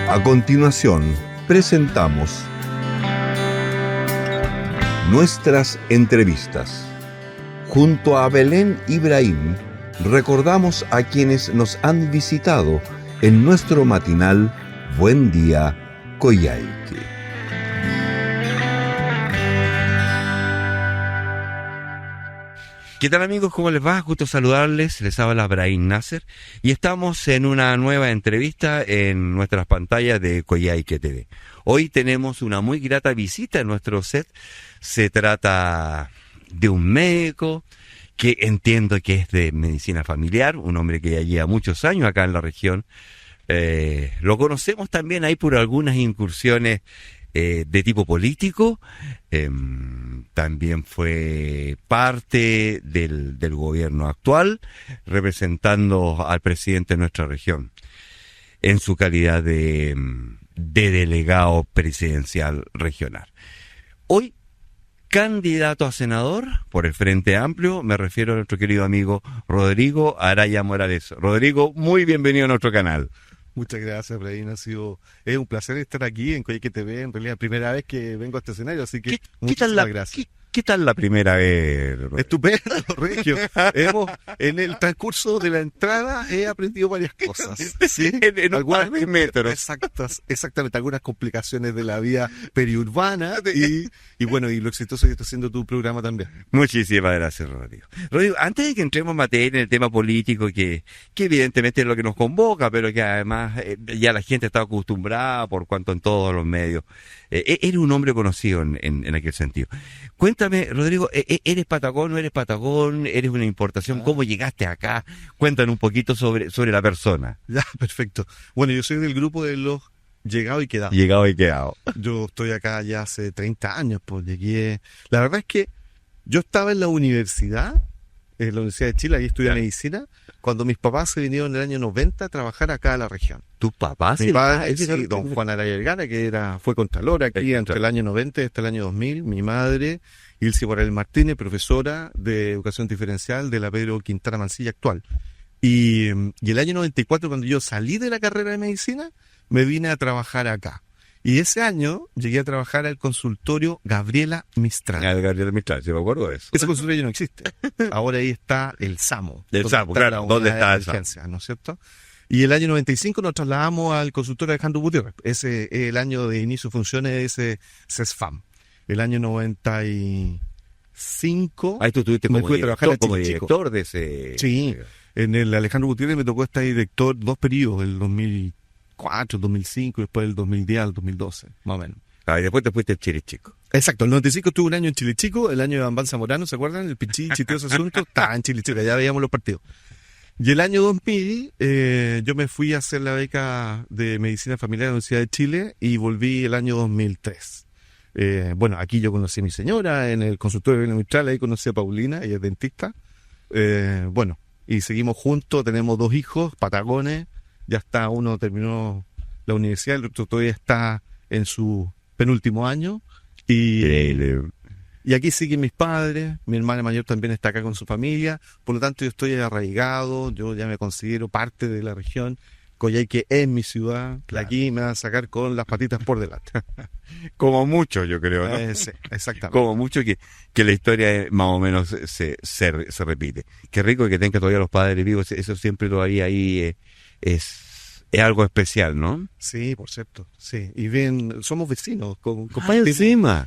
A continuación, presentamos nuestras entrevistas. Junto a Belén Ibrahim, recordamos a quienes nos han visitado en nuestro matinal Buen Día, Coyhaique. ¿Qué tal, amigos? ¿Cómo les va? Gusto saludarles. Les habla Brahim Nasser y estamos en una nueva entrevista en nuestras pantallas de Coyhaique TV. Hoy tenemos una muy grata visita en nuestro set. Se trata de un médico que entiendo que es de medicina familiar, un hombre que ya lleva muchos años acá en la región. Lo conocemos también ahí por algunas incursiones de tipo político. También fue parte del gobierno actual, representando al presidente de nuestra región en su calidad de delegado presidencial regional. Hoy, candidato a senador por el Frente Amplio, me refiero a nuestro querido amigo Rodrigo Araya Morales. Rodrigo, muy bienvenido a nuestro canal. Muchas gracias, Brahim. Es un placer estar aquí en Coyhaique TV. En realidad, primera vez que vengo a este escenario, así que muchas gracias. ¿Qué tal la primera vez, Rodrigo? Estupendo, Regio. En el transcurso de la entrada he aprendido varias cosas. ¿Sí? En algunos metros. Exactamente, algunas complicaciones de la vida periurbana y bueno, y lo exitoso que está haciendo tu programa también. Muchísimas gracias, Rodrigo. Rodrigo, antes de que entremos en materia en el tema político, que evidentemente es lo que nos convoca, pero que además ya la gente está acostumbrada por cuanto en todos los medios. Eres un hombre conocido en aquel sentido. Cuéntame, Rodrigo, ¿eres patagón, no eres patagón? ¿Eres una importación? ¿Cómo llegaste acá? Cuéntanos un poquito sobre la persona. Ya, perfecto. Bueno, yo soy del grupo de los llegados y quedados. Llegado y quedado. Yo estoy acá ya hace 30 años, pues llegué. La verdad es que yo estaba en la Universidad de Chile, ahí estudié medicina, cuando mis papás se vinieron en el año 90 a trabajar acá a la región. ¿Tus papás? Mi padre, sí, don Juan Araya Vergara, que fue contralor aquí entre el año 90 y hasta el año 2000. Mi madre, Ilse Borrell Martínez, profesora de educación diferencial de la Pedro Quintana Mancilla actual. Y el año 94, cuando yo salí de la carrera de medicina, me vine a trabajar acá. Y ese año llegué a trabajar al consultorio Gabriela Mistral. Gabriela Mistral, ¿se me acuerdo de eso? Ese consultorio ya no existe. Ahora ahí está el SAMO. El SAMO, claro. ¿Dónde está el SAMO? ¿No es cierto? Y el año 95 nos trasladamos al consultorio Alejandro Gutiérrez. Ese es el año de inicio de funciones de ese CESFAM. El año 95... Ahí tú estuviste como director de ese... Sí, en el Alejandro Gutiérrez me tocó estar director 2 periodos, el 2004, 2005, después del 2010 al 2012, más o menos. Y después te fuiste a Chile Chico. Exacto, el 95 estuve un año en Chile Chico, el año de Ambal Zamorano, ¿se acuerdan? El pichí, chiteoso asunto, estaba en Chile Chico, ya veíamos los partidos. Y el año 2000 yo me fui a hacer la beca de Medicina Familiar de la Universidad de Chile y volví el año 2003. Bueno, aquí yo conocí a mi señora en el consultorio de la Mistral, ahí conocí a Paulina, ella es dentista. Bueno, y seguimos juntos, tenemos 2 hijos, patagones, ya está, uno terminó la universidad, el otro todavía está en su penúltimo año. Y aquí siguen mis padres, mi hermana mayor también está acá con su familia, por lo tanto yo estoy arraigado, yo ya me considero parte de la región. Coyhaique es mi ciudad, claro. Aquí me van a sacar con las patitas por delante. Como mucho, yo creo, ¿no? Sí, exactamente. Como mucho que la historia más o menos se repite. Qué rico que tenga todavía los padres vivos, eso siempre todavía ahí es algo especial, ¿no? Sí, por cierto, sí. Y bien, somos vecinos,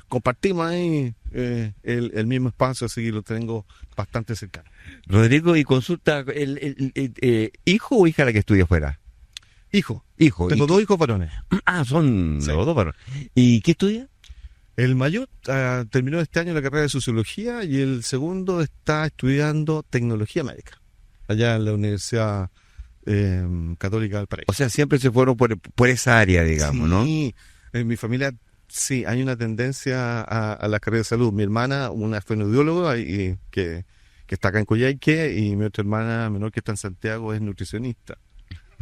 compartimos ahí el mismo espacio, así que lo tengo bastante cercano. Rodrigo, y consulta, ¿hijo o hija la que estudia fuera? Hijo. Tengo 2 hijos varones. Son los 2 varones. ¿Y qué estudia? El mayor terminó este año la carrera de Sociología y el segundo está estudiando Tecnología Médica, allá en la Universidad Católica del Paraíso. O sea, siempre se fueron por esa área, digamos, ¿no? Sí, en mi familia sí, hay una tendencia a la carrera de salud. Mi hermana, una fonoaudióloga que está acá en Coyhaique, y mi otra hermana menor que está en Santiago es nutricionista.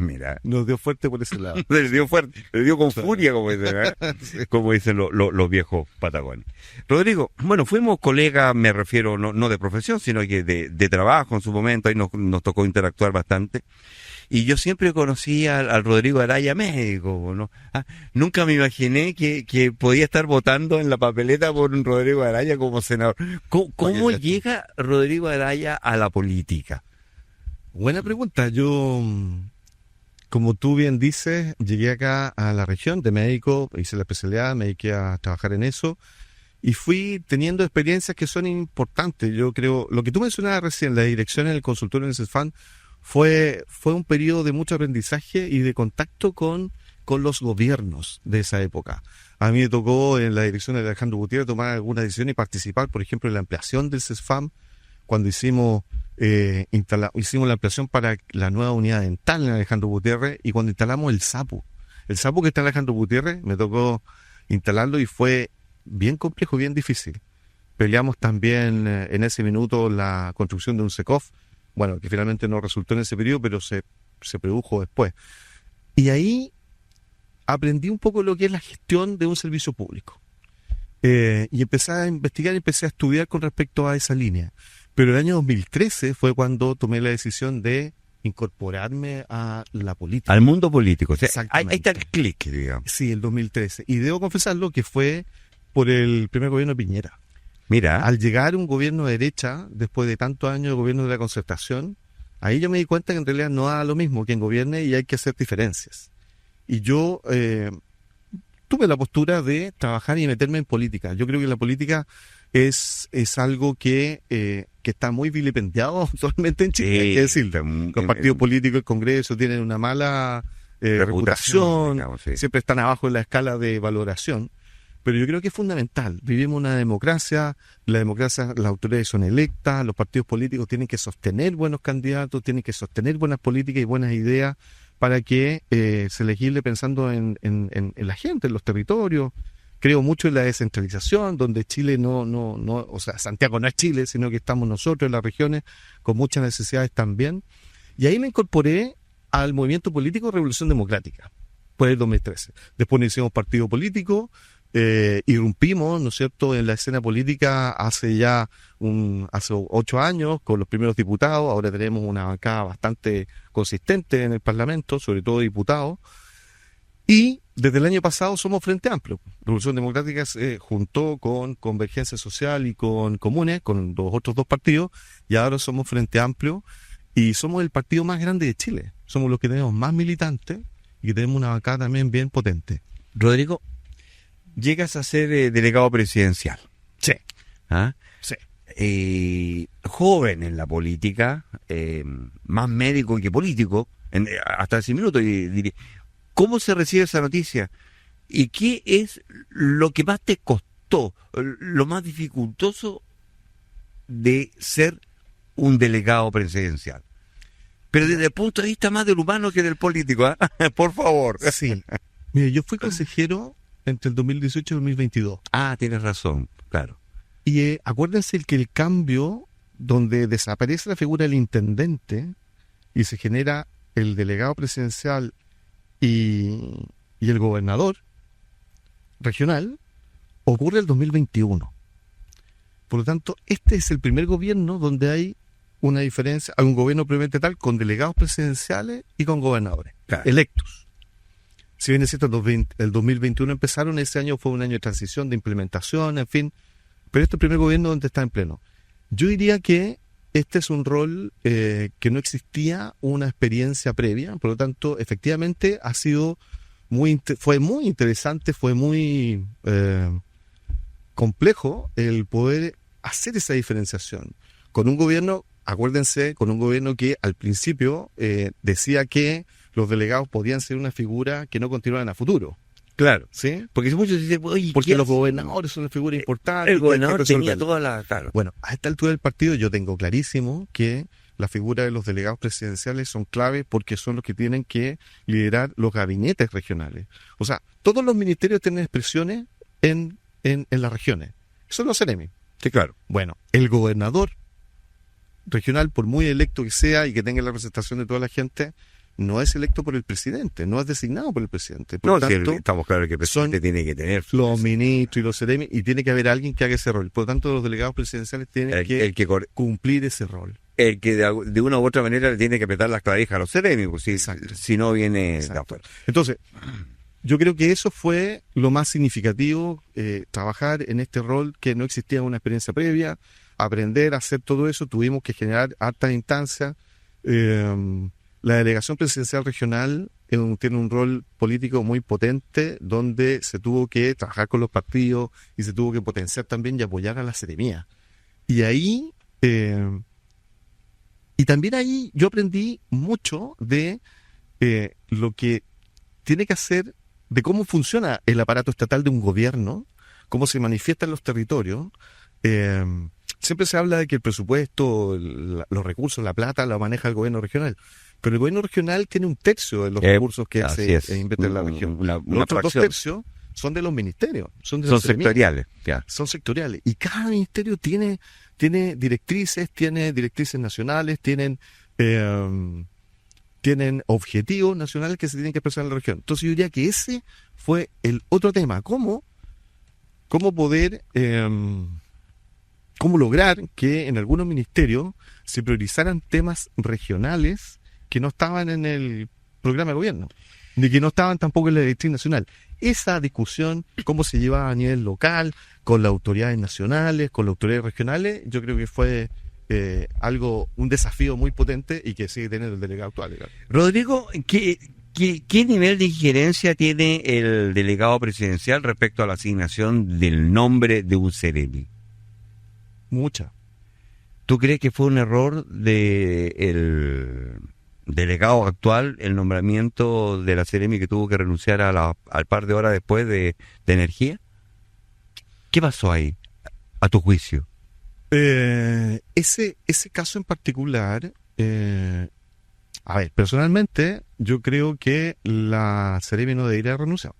Mira. Nos dio fuerte por ese lado. Le dio fuerte, le dio con furia, como dicen, Sí. como dicen los viejos patagones. Rodrigo, bueno, fuimos colegas, me refiero no de profesión, sino que de trabajo en su momento, ahí nos tocó interactuar bastante. Y yo siempre conocí al Rodrigo Araya médico, ¿no? Nunca me imaginé que podía estar votando en la papeleta por un Rodrigo Araya como senador. ¿Cómo llega Rodrigo Araya a la política? Buena pregunta. Yo, como tú bien dices, llegué acá a la región de médico, hice la especialidad, me dediqué a trabajar en eso y fui teniendo experiencias que son importantes. Yo creo, lo que tú mencionabas recién, la dirección en el consultorio en el CESFAM, fue un periodo de mucho aprendizaje y de contacto con los gobiernos de esa época. A mí me tocó en la dirección de Alejandro Gutiérrez tomar alguna decisión y participar, por ejemplo, en la ampliación del CESFAM, cuando hicimos la ampliación para la nueva unidad dental en Alejandro Gutiérrez y cuando instalamos el SAPU. El SAPU que está en Alejandro Gutiérrez, me tocó instalarlo y fue bien complejo, bien difícil. Peleamos también en ese minuto la construcción de un SECOF, bueno, que finalmente no resultó en ese periodo, pero se produjo después. Y ahí aprendí un poco lo que es la gestión de un servicio público. Y empecé a investigar, empecé a estudiar con respecto a esa línea. Pero el año 2013 fue cuando tomé la decisión de incorporarme a la política. Al mundo político. O sea, ahí Exactamente. está el clic, digamos. Sí, el 2013. Y debo confesarlo que fue por el primer gobierno de Piñera. Mira, Al llegar un gobierno de derecha, después de tantos años de gobierno de la concertación, ahí yo me di cuenta que en realidad no da lo mismo quien gobierne y hay que hacer diferencias. Y yo tuve la postura de trabajar y meterme en política. Yo creo que la política es algo que está muy vilipendiado actualmente en Chile, hay que decirlo. Los partidos políticos, el Congreso, tienen una mala reputación, digamos, sí. siempre están abajo en la escala de valoración. Pero yo creo que es fundamental. Vivimos una democracia, las autoridades son electas, los partidos políticos tienen que sostener buenos candidatos, tienen que sostener buenas políticas y buenas ideas para que se legisle pensando en la gente, en los territorios. Creo mucho en la descentralización, donde Chile o sea, Santiago no es Chile, sino que estamos nosotros en las regiones con muchas necesidades también. Y ahí me incorporé al movimiento político Revolución Democrática, por el 2013. Después nos hicimos partido político, irrumpimos, ¿no es cierto?, en la escena política hace 8 años con los primeros diputados. Ahora tenemos una bancada bastante consistente en el Parlamento, sobre todo diputados. Y desde el año pasado somos Frente Amplio. Revolución Democrática se juntó con Convergencia Social y con Comunes, con los otros dos partidos, y ahora somos Frente Amplio y somos el partido más grande de Chile. Somos los que tenemos más militantes y que tenemos una bancada también bien potente. Rodrigo, llegas a ser delegado presidencial. Sí. ¿Ah? Sí. Joven en la política, más médico que político, hasta ese minuto, diría. ¿Cómo se recibe esa noticia? ¿Y qué es lo que más te costó, lo más dificultoso de ser un delegado presidencial? Pero desde el punto de vista más del humano que del político, ¿eh? Por favor. Sí. Mire, yo fui consejero entre el 2018 y el 2022. Ah, tienes razón, claro. Y acuérdense que el cambio donde desaparece la figura del intendente y se genera el delegado presidencial y el gobernador regional ocurre el 2021. Por lo tanto, este es el primer gobierno donde hay una diferencia, hay un gobierno previamente tal con delegados presidenciales y con gobernadores electos. Si bien es cierto, el 2021 empezaron, ese año fue un año de transición, de implementación, en fin, pero este es el primer gobierno donde está en pleno. Yo diría que este es un rol que no existía una experiencia previa, por lo tanto, efectivamente ha sido fue muy interesante, fue muy complejo el poder hacer esa diferenciación. Con un gobierno, acuérdense, con un gobierno que al principio decía que los delegados podían ser una figura que no continuaran a futuro. Claro, ¿Sí? porque muchos dicen, oye, Porque los gobernadores son una figura importante. El gobernador que tenía toda la... Claro. Bueno, a esta altura del partido yo tengo clarísimo que la figura de los delegados presidenciales son clave porque son los que tienen que liderar los gabinetes regionales. O sea, todos los ministerios tienen expresiones en las regiones. Eso es los CEREMI. Sí, claro. Bueno, el gobernador regional, por muy electo que sea y que tenga la representación de toda la gente, no es electo por el presidente, no es designado por el presidente. No, Por tanto, estamos claros que el presidente tiene que tener los ministros y los seremi, y tiene que haber alguien que haga ese rol. Por lo tanto, los delegados presidenciales tienen cumplir ese rol. El que de una u otra manera le tiene que apretar las clavijas a los serémicos, si no viene de afuera. Entonces, yo creo que eso fue lo más significativo, trabajar en este rol que no existía una experiencia previa, aprender a hacer todo eso, tuvimos que generar hartas instancias. La delegación presidencial regional tiene un rol político muy potente, donde se tuvo que trabajar con los partidos y se tuvo que potenciar también y apoyar a la seremía. Y ahí, y también ahí yo aprendí mucho de lo que tiene que hacer, de cómo funciona el aparato estatal de un gobierno, cómo se manifiesta en los territorios. Siempre se habla de que el presupuesto, los recursos, la plata, la maneja el gobierno regional. Pero el gobierno regional tiene 1/3 de los recursos que se invierte en la región. Los otros 2/3 son de los ministerios. Son sectoriales. Son sectoriales. Y cada ministerio tiene directrices nacionales, tienen objetivos nacionales que se tienen que expresar en la región. Entonces yo diría que ese fue el otro tema. ¿Cómo poder... cómo lograr que en algunos ministerios se priorizaran temas regionales que no estaban en el programa de gobierno, ni que no estaban tampoco en la directriz nacional. Esa discusión, cómo se llevaba a nivel local, con las autoridades nacionales, con las autoridades regionales, yo creo que fue un desafío muy potente y que sigue teniendo el delegado actual. Rodrigo, ¿qué nivel de injerencia tiene el delegado presidencial respecto a la asignación del nombre de un seremi? Mucha. ¿Tú crees que fue un error del delegado actual el nombramiento de la seremi que tuvo que renunciar al par de horas después de energía? ¿Qué pasó ahí, a tu juicio? Ese caso en particular, a ver, personalmente yo creo que la seremi no debería renunciar.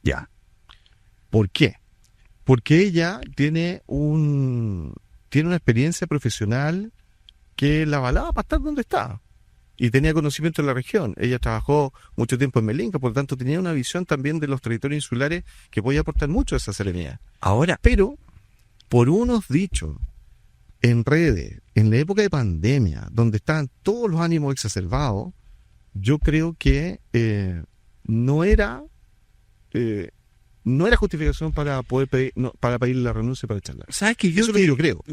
Ya. ¿Por qué? Porque ella tiene una experiencia profesional que la avalaba para estar donde estaba. Y tenía conocimiento de la región. Ella trabajó mucho tiempo en Melinca, por lo tanto tenía una visión también de los territorios insulares que podía aportar mucho a esa seremía. Ahora, pero por unos dichos en redes, en la época de pandemia, donde estaban todos los ánimos exacerbados, yo creo que no era justificación para poder para pedir la renuncia y para echarla. ¿Sabes que yo creo?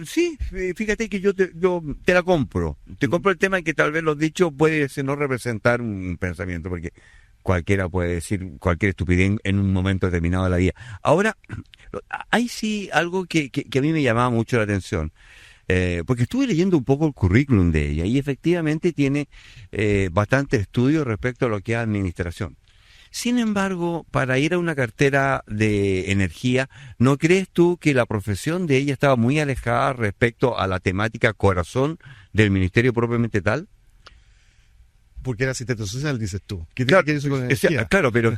Sí, fíjate que yo te la compro. Te compro el tema en que tal vez los dichos puede no representar un pensamiento, porque cualquiera puede decir cualquier estupidez en un momento determinado de la vida. Ahora, hay sí algo que a mí me llamaba mucho la atención. Porque estuve leyendo un poco el currículum de ella y efectivamente tiene bastante estudio respecto a lo que es administración. Sin embargo, para ir a una cartera de energía, ¿no crees tú que la profesión de ella estaba muy alejada respecto a la temática corazón del ministerio propiamente tal? Porque era asistente social, dices tú. ¿Qué claro, tiene que ver con energía? Claro, pero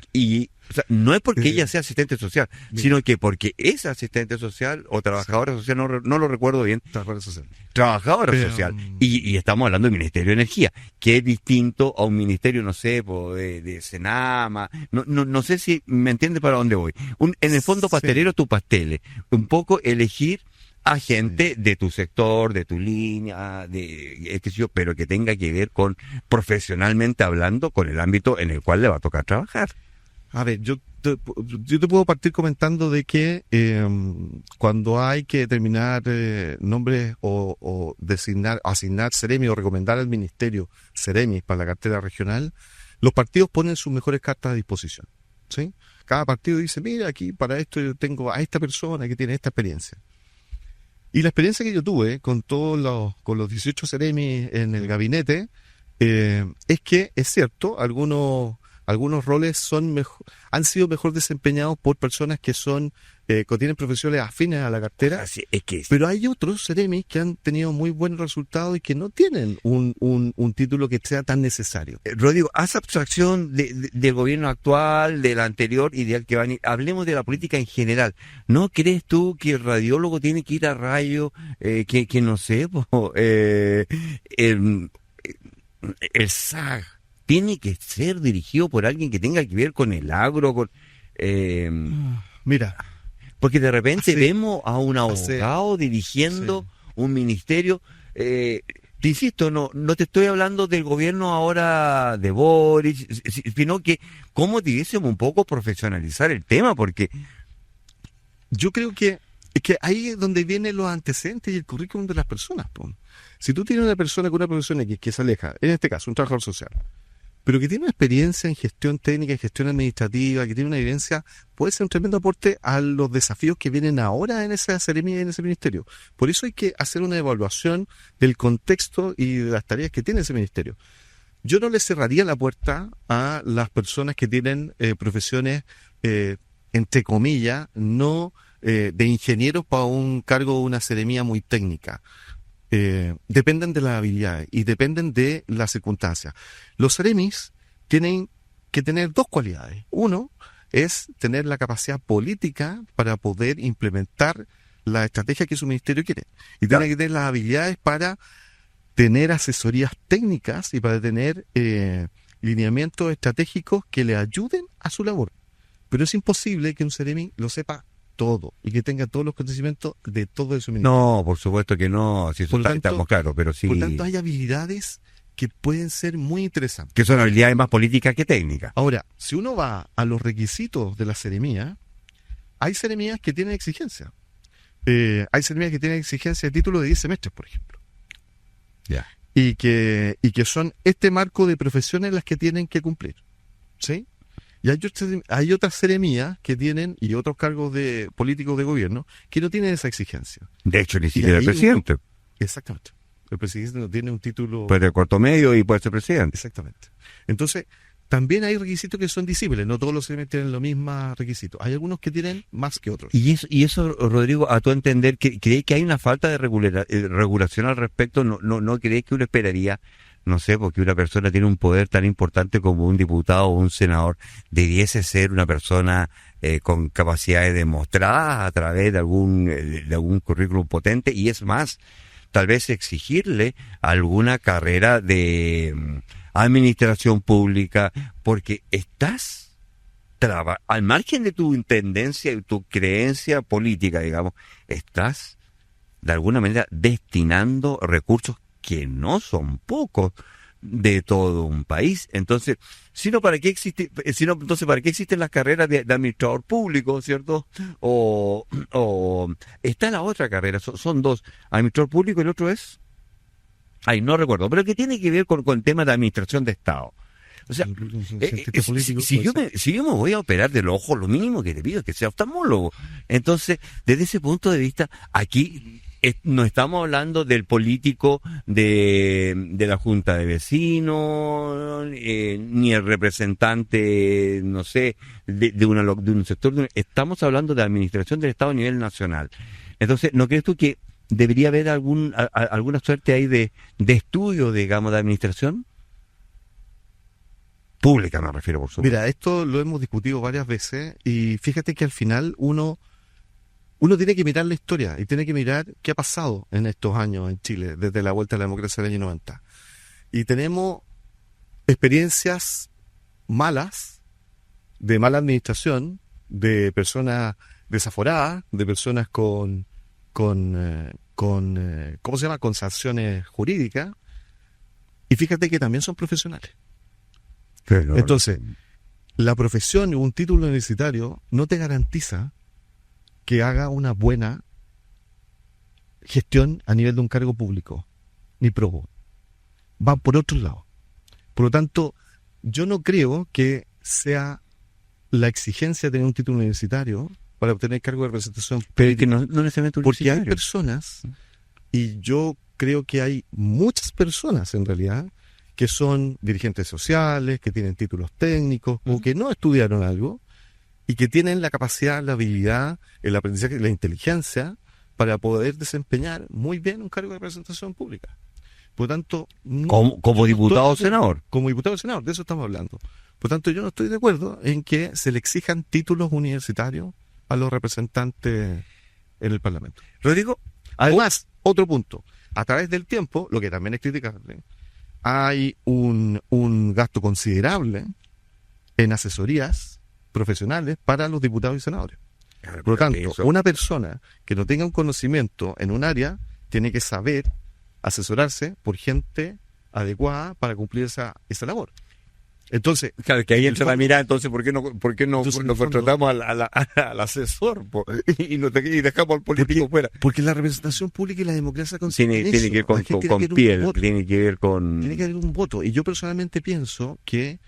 no es porque ella sea asistente social, sino que porque es asistente social o trabajadora social, no lo recuerdo bien. Trabajadora social. Y estamos hablando del Ministerio de Energía, que es distinto a un ministerio, no sé, de Senama. No sé si me entiendes para dónde voy. En el fondo pastelero, tu pasteles. Un poco elegir a gente de tu sector, de tu línea, pero que tenga que ver con, profesionalmente hablando, con el ámbito en el cual le va a tocar trabajar. A ver, yo te puedo partir comentando de que cuando hay que determinar nombres o asignar seremi o recomendar al ministerio seremi para la cartera regional, los partidos ponen sus mejores cartas a disposición, ¿sí? Cada partido dice, mira, aquí para esto yo tengo a esta persona que tiene esta experiencia. Y la experiencia que yo tuve con los 18 seremi en el gabinete es que, es cierto, algunos roles han sido mejor desempeñados por personas que tienen profesiones afines a la cartera, pero hay otros seremis que han tenido muy buenos resultados y que no tienen un título que sea tan necesario. Rodrigo, haz abstracción del gobierno actual, del anterior y del que va a venir. Hablemos de la política en general. ¿No crees tú que el radiólogo tiene que ir a rayo, que no sé, el SAG, tiene que ser dirigido por alguien que tenga que ver con el agro, Mira, porque de repente Hace- vemos a un abogado dirigiendo un ministerio. Te insisto, no te estoy hablando del gobierno ahora de Boris, sino que cómo debiésemos un poco profesionalizar el tema, porque yo creo que ahí es donde vienen los antecedentes y el currículum de las personas, po. Si tú tienes una persona con una profesión X que se aleja, en este caso un trabajador social, pero que tiene una experiencia en gestión técnica, en gestión administrativa, que tiene una evidencia, puede ser un tremendo aporte a los desafíos que vienen ahora en esa seremía y en ese ministerio. Por eso hay que hacer una evaluación del contexto y de las tareas que tiene ese ministerio. Yo no le cerraría la puerta a las personas que tienen profesiones, entre comillas, no de ingenieros para un cargo de una seremía muy técnica. Dependen de las habilidades y dependen de las circunstancias. Los seremis tienen que tener dos cualidades. Uno es tener la capacidad política para poder implementar la estrategia que su ministerio quiere. Y tienen que tener las habilidades para tener asesorías técnicas y para tener lineamientos estratégicos que le ayuden a su labor. Pero es imposible que un seremi lo sepa todo y que tenga todos los conocimientos de todo su ministerio. no, por supuesto que no, si eso Por tanto- estamos claros, pero sí, Por tanto, hay habilidades que pueden ser muy interesantes. que son habilidades más políticas que técnicas. Ahora, si uno va a los requisitos de la seremía, hay seremías que tienen exigencia. Hay seremías que tienen exigencia de título de 10 semestres, por ejemplo. Ya. Y que son este marco de profesiones las que tienen que cumplir. ¿Sí? Y hay otras seremías que tienen, y otros cargos de políticos de gobierno, que no tienen esa exigencia. De hecho, ni siquiera el ahí presidente. Exactamente. El presidente no tiene un título... Puede ser corto medio y puede ser presidente. Exactamente. Entonces, también hay requisitos que son disímiles. No todos los seremis tienen los mismos requisitos. Hay algunos que tienen más que otros. Y eso, Rodrigo, a tu entender, ¿crees que hay una falta de regulación al respecto? ¿No crees que uno esperaría, no sé, porque una persona tiene un poder tan importante como un diputado o un senador, debiese ser una persona con capacidades demostradas a través de algún currículum potente? Y es más, tal vez exigirle alguna carrera de administración pública, porque estás al margen de tu tendencia y tu creencia política, digamos, estás de alguna manera destinando recursos que no son pocos de todo un país. Entonces, ¿para qué existen las carreras de administrador público, cierto? O está la otra carrera, son dos, administrador público y el otro es, no recuerdo, pero que tiene que ver con temas de administración de Estado. O sea, si yo me voy a operar del ojo, lo mínimo que te pido es que sea oftalmólogo. Entonces, desde ese punto de vista, aquí no estamos hablando del político de la Junta de Vecinos, ni el representante, no sé, de un sector. Estamos hablando de administración del Estado a nivel nacional. Entonces, ¿no crees tú que debería haber alguna suerte ahí de estudio, digamos, de administración? Pública me refiero, por supuesto. Mira, esto lo hemos discutido varias veces y fíjate que al final uno tiene que mirar la historia y tiene que mirar qué ha pasado en estos años en Chile, desde la vuelta a la democracia del año 90. Y tenemos experiencias malas, de mala administración, de personas desaforadas, de personas con ¿cómo se llama? Con sanciones jurídicas. Y fíjate que también son profesionales. Pero, Entonces, la profesión o un título universitario no te garantiza que haga una buena gestión a nivel de un cargo público, ni probo. Va por otro lado. Por lo tanto, yo no creo que sea la exigencia de tener un título universitario para obtener cargo de representación pero es que no necesariamente porque hay universitario. personas, y yo creo que hay muchas personas en realidad, que son dirigentes sociales, que tienen títulos técnicos, o que no estudiaron algo, y que tienen la capacidad, la habilidad, el aprendizaje, la inteligencia, para poder desempeñar muy bien un cargo de representación pública. Por lo tanto... Como diputado o senador. Como diputado o senador, de eso estamos hablando. Por lo tanto, yo no estoy de acuerdo en que se le exijan títulos universitarios a los representantes en el Parlamento. Rodrigo, Además, otro punto, a través del tiempo, lo que también es criticable, hay un gasto considerable en asesorías profesionales para los diputados y senadores. Por lo tanto, una persona que no tenga un conocimiento en un área tiene que saber asesorarse por gente adecuada para cumplir esa labor. Entonces, claro, que ahí entra la mirada, entonces, ¿por qué no nos contratamos al asesor y dejamos al político fuera? Porque la representación pública y la democracia tiene que ver con piel, tiene que ver con... Tiene que haber un voto. Y yo personalmente pienso que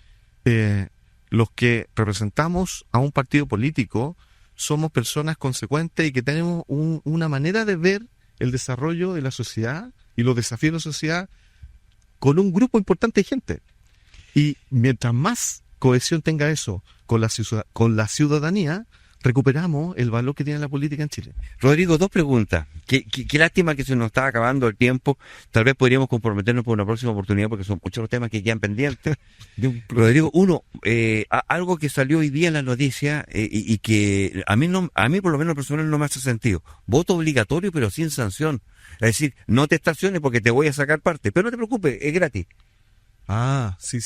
los que representamos a un partido político somos personas consecuentes y que tenemos una manera de ver el desarrollo de la sociedad y los desafíos de la sociedad con un grupo importante de gente. Y mientras más cohesión tenga eso con la ciudadanía, recuperamos el valor que tiene la política en Chile. Rodrigo, dos preguntas. Qué lástima que se nos está acabando el tiempo. Tal vez podríamos comprometernos por una próxima oportunidad porque son muchos los temas que quedan pendientes. Rodrigo, uno, algo que salió hoy día en la noticia y que a mí por lo menos personal no me hace sentido. Voto obligatorio pero sin sanción. Es decir, no te estaciones porque te voy a sacar parte. Pero no te preocupes, es gratis. Ah, sí.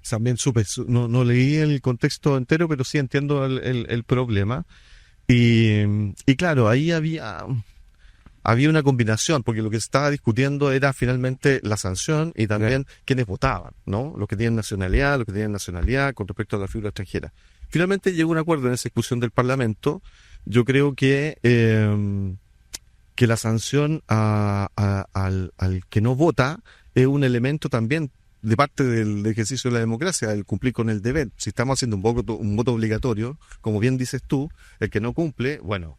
También supe, no leí el contexto entero, pero sí entiendo el problema. Y claro, ahí había una combinación, porque lo que se estaba discutiendo era finalmente la sanción y también quienes votaban, ¿no? Los que tienen nacionalidad, con respecto a la figura extranjera. Finalmente llegó un acuerdo en esa discusión del Parlamento. Yo creo que la sanción al que no vota es un elemento también de parte del ejercicio de la democracia, el cumplir con el deber. Si estamos haciendo un voto obligatorio, como bien dices tú, el que no cumple, bueno,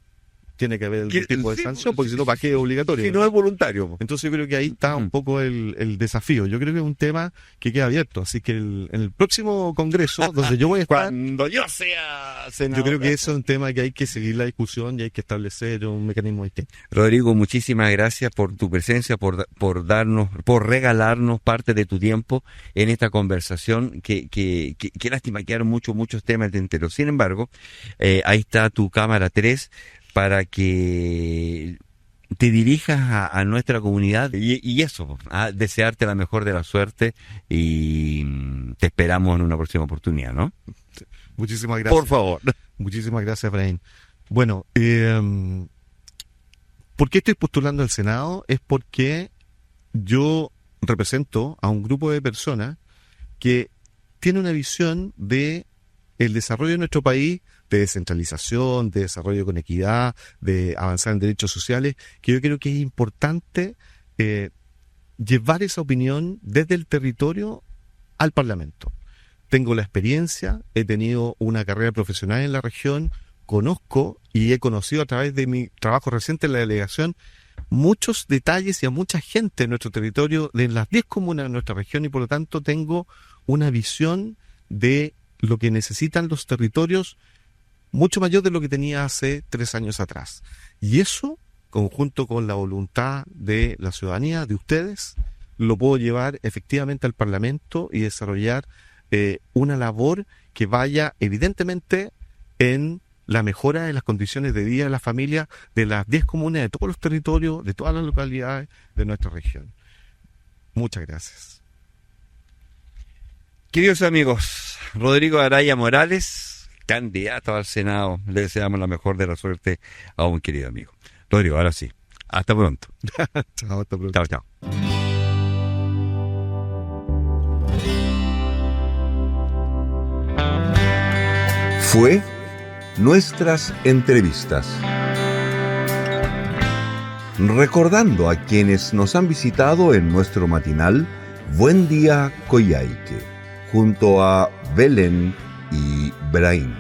tiene que haber algún tipo de sanción, porque si no, ¿para qué es obligatorio? Si no es voluntario. Entonces yo creo que ahí está un poco el desafío. Yo creo que es un tema que queda abierto, así que en el próximo congreso, donde yo voy a estar, cuando yo sea senador, yo creo que eso es un tema que hay que seguir la discusión y hay que establecer un mecanismo distinto. Rodrigo, muchísimas gracias por tu presencia, por regalarnos parte de tu tiempo en esta conversación, que lástima quedaron muchos temas de entero. Sin embargo, ahí está tu cámara 3, para que te dirijas a nuestra comunidad y eso, a desearte la mejor de la suerte y te esperamos en una próxima oportunidad, ¿no? Muchísimas gracias. Por favor. Muchísimas gracias, Efraín. Bueno, ¿por qué estoy postulando al Senado? Es porque yo represento a un grupo de personas que tiene una visión de el desarrollo de nuestro país, de descentralización, de desarrollo con equidad, de avanzar en derechos sociales, que yo creo que es importante llevar esa opinión desde el territorio al Parlamento. Tengo la experiencia, he tenido una carrera profesional en la región, conozco y he conocido a través de mi trabajo reciente en la delegación muchos detalles y a mucha gente en nuestro territorio, de las 10 comunas de nuestra región, y por lo tanto tengo una visión de lo que necesitan los territorios mucho mayor de lo que tenía hace 3 años atrás. Y eso, conjunto con la voluntad de la ciudadanía, de ustedes, lo puedo llevar efectivamente al Parlamento y desarrollar una labor que vaya evidentemente en la mejora de las condiciones de vida de las familias de las 10 comunas, de todos los territorios, de todas las localidades de nuestra región. Muchas gracias. Queridos amigos, Rodrigo Araya Morales, candidato al Senado, le deseamos la mejor de la suerte a un querido amigo. Rodrigo, ahora sí, hasta pronto. Chao, hasta pronto. Chao. Fue Nuestras Entrevistas. Recordando a quienes nos han visitado en nuestro matinal Buen Día Coyhaique, junto a Belén y Brahim.